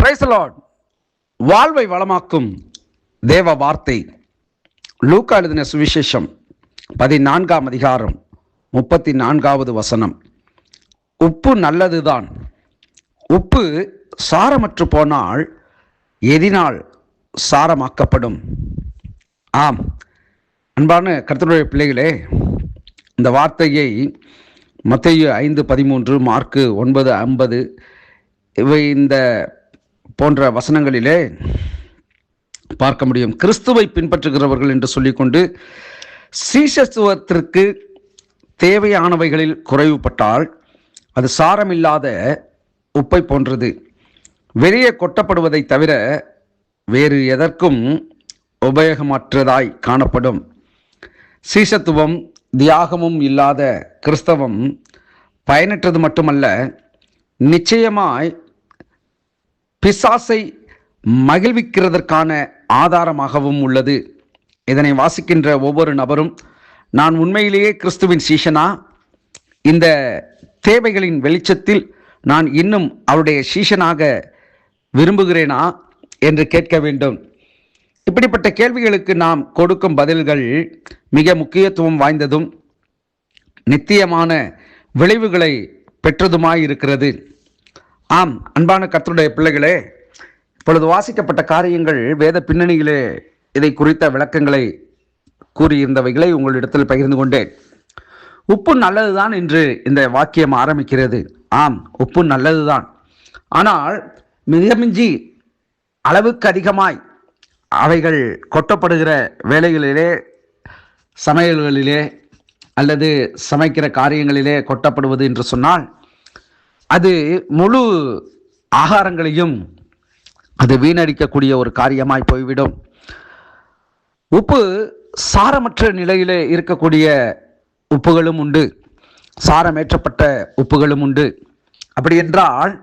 Praise the Lord. வாழ்வை வளமாக்கும் தேவ வார்த்தை. லூக்கா எழுதின சுவிசேஷம் 14ஆம் அதிகாரம் 34வது வசனம். உப்பு நல்லதுதான், உப்பு சாரமற்று போனால் எதினால் சாரமாக்கப்படும். ஆம், அன்பான கர்த்தருடைய பிள்ளைகளே, இந்த வார்த்தையை மத்தேயு 5:13, மார்க்கு 9:50 இவை இந்த போன்ற வசனங்களிலே பார்க்க முடியும். கிறிஸ்துவை பின்பற்றுகிறவர்கள் என்று சொல்லிக்கொண்டு சீஷத்துவத்திற்கு தேவையானவைகளில் குறைவுபட்டால் அது சாரமில்லாத உப்பை போன்றது, வெளியே கொட்டப்படுவதை தவிர வேறு எதற்கும் உபயோகமற்றதாய் காணப்படும். சீஷத்துவம் தியாகமும் இல்லாத கிறிஸ்தவம் பயனற்றது மட்டுமல்ல, நிச்சயமாய் பிசாசை மகிழ்விக்கிறதற்கான ஆதாரமாகவும் உள்ளது. இதனை வாசிக்கின்ற ஒவ்வொரு நபரும், நான் உண்மையிலேயே கிறிஸ்துவின் சீஷனா? இந்த தேவைகளின் வெளிச்சத்தில் நான் இன்னும் அவருடைய சீஷனாக விரும்புகிறேனா என்று கேட்க வேண்டும். இப்படிப்பட்ட கேள்விகளுக்கு நாம் கொடுக்கும் பதில்கள் மிக முக்கியத்துவம் வாய்ந்ததும் நித்தியமான விளைவுகளை பெற்றதுமாய் இருக்கிறது. ஆம், அன்பான கர்த்தருடைய பிள்ளைகளே, இப்பொழுது வாசிக்கப்பட்ட காரியங்கள் வேத பின்னணியிலே இதை குறித்த விளக்கங்களை கூறியிருந்தவைகளை உங்களிடத்தில் பகிர்ந்து கொண்டேன். உப்பு நல்லதுதான் என்று இந்த வாக்கியம் ஆரம்பிக்கிறது. ஆம், உப்பு நல்லதுதான். ஆனால் மிதமிஞ்சி அளவுக்கு அதிகமாய் அவைகள் கொட்டப்படுகிற வேலைகளிலே, சமையல்களிலே அல்லது சமைக்கிற காரியங்களிலே கொட்டப்படுவது என்று சொன்னால் அது முழு ஆகாரங்களையும் அது வீணடிக்கக்கூடிய ஒரு காரியமாய் போய்விடும். உப்பு சாரமற்ற நிலையிலே இருக்கக்கூடிய உப்புகளும் உண்டு, சாரமேற்றப்பட்ட உப்புகளும் உண்டு. அப்படி என்றால்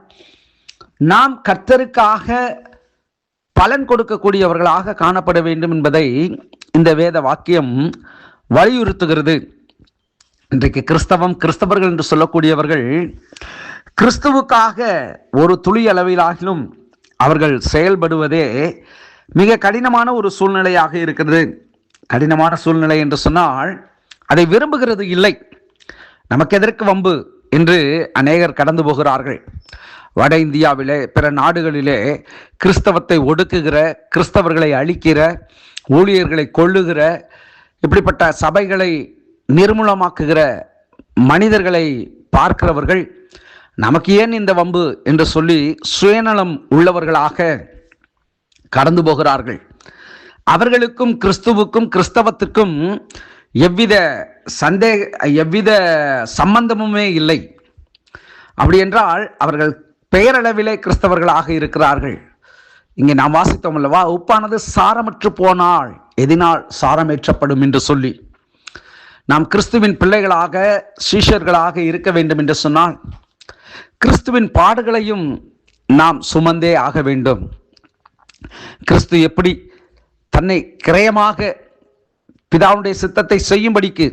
நாம் கர்த்தருக்காக பலன் கொடுக்கக்கூடியவர்களாக காணப்பட வேண்டும் என்பதை இந்த வேத வாக்கியம் வலியுறுத்துகிறது. இன்றைக்கு கிறிஸ்தவர்கள் என்று சொல்லக்கூடியவர்கள் கிறிஸ்துவுக்காக ஒரு துளி அளவிலாகிலும் அவர்கள் செயல்படுவதே மிக கடினமான ஒரு சூழ்நிலையாக இருக்கிறது. கடினமான சூழ்நிலை என்று சொன்னால் அதை விரும்புகிறது இல்லை. நமக்கு எதற்கு வம்பு என்று அநேகர் கடந்து போகிறார்கள். வட இந்தியாவிலே, பிற நாடுகளிலே கிறிஸ்தவத்தை ஒடுக்குகிற, கிறிஸ்தவர்களை அழிக்கிற, ஊழியர்களை கொள்ளுகிற, இப்படிப்பட்ட சபைகளை நிர்மூலமாக்குகிற மனிதர்களை பார்க்கிறவர்கள் நமக்கு ஏன் இந்த வம்பு என்று சொல்லி சுயநலம் உள்ளவர்களாக கடந்து போகிறார்கள். அவர்களுக்கும் கிறிஸ்துவுக்கும் கிறிஸ்தவத்திற்கும் எவ்வித சம்பந்தமுமே இல்லை. அப்படி என்றால் அவர்கள் பெயரளவிலே கிறிஸ்தவர்களாக இருக்கிறார்கள். இங்கே நாம் வாசித்தோம் அல்லவா, உப்பானது சாரமற்று போனால் எதினால் சாரமேற்றப்படும் என்று சொல்லி. நாம் கிறிஸ்துவின் பிள்ளைகளாக, சீஷர்களாக இருக்க வேண்டும் என்று சொன்னால் கிறிஸ்துவின் பாடுகளையும் நாம் சுமந்தே ஆக வேண்டும். கிறிஸ்து எப்படி தன்னை கிரயமாக பிதாவுடைய சித்தத்தை செய்யும்படிக்கு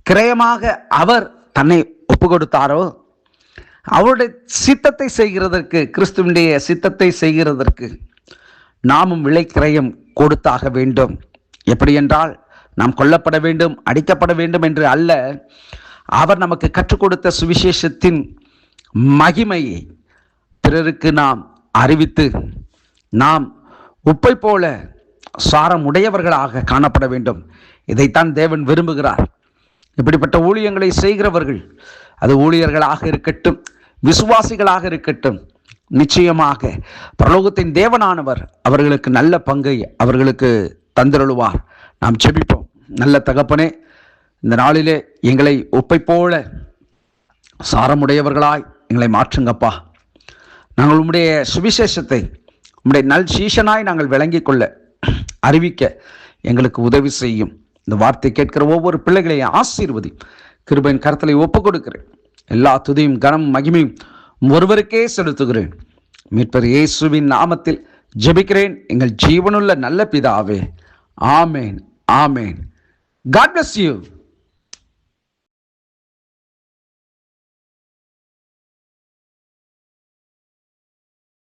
கிரயமாக அவர் தன்னை ஒப்பு கொடுத்தாரோ, அவருடைய சித்தத்தை செய்கிறதற்கு, கிறிஸ்துவினுடைய சித்தத்தை செய்கிறதற்கு நாமும் விலை கிரயம் கொடுத்தாக வேண்டும். எப்படி என்றால் நாம் கொல்லப்பட வேண்டும், அடிக்கப்பட வேண்டும் என்று அல்ல, அவர் நமக்கு கற்றுக் கொடுத்த சுவிசேஷத்தின் மகிமையை பிறருக்கு நாம் அறிவித்து நாம் உப்பை போல சாரம் உடையவர்களாக காணப்பட வேண்டும். இதைத்தான் தேவன் விரும்புகிறார். இப்படிப்பட்ட ஊழியங்களை செய்கிறவர்கள், அது ஊழியர்களாக இருக்கட்டும், விசுவாசிகளாக இருக்கட்டும், நிச்சயமாக பரலோகத்தின் தேவனானவர் அவர்களுக்கு நல்ல பங்கை அவர்களுக்கு தந்திருளுவார். நாம் ஜெபிப்போம். நல்ல தகப்பனே, இந்த நாளிலே எங்களை உப்பை போல சாரமுடையவர்களாய் எங்களை மாற்றுங்கப்பா. நாங்கள் உம்முடைய சுவிசேஷத்தை உம்முடைய நல் சீஷனாய் நாங்கள் விளங்கி கொள்ள, அறிவிக்க எங்களுக்கு உதவி செய்யும். இந்த வார்த்தை கேட்கிற ஒவ்வொரு பிள்ளைகளையும் ஆசீர்வதி. கிருபையின் கரத்தலை ஒப்புக் கொடுக்கிறேன். எல்லா துதியும் கனம் மகிமையும் ஒருவருக்கே செலுத்துகிறேன். மீட்பர் இயேசுவின் நாமத்தில் ஜெபிக்கிறேன் எங்கள் ஜீவனுள்ள நல்ல பிதாவே. ஆமேன், ஆமேன். God bless you.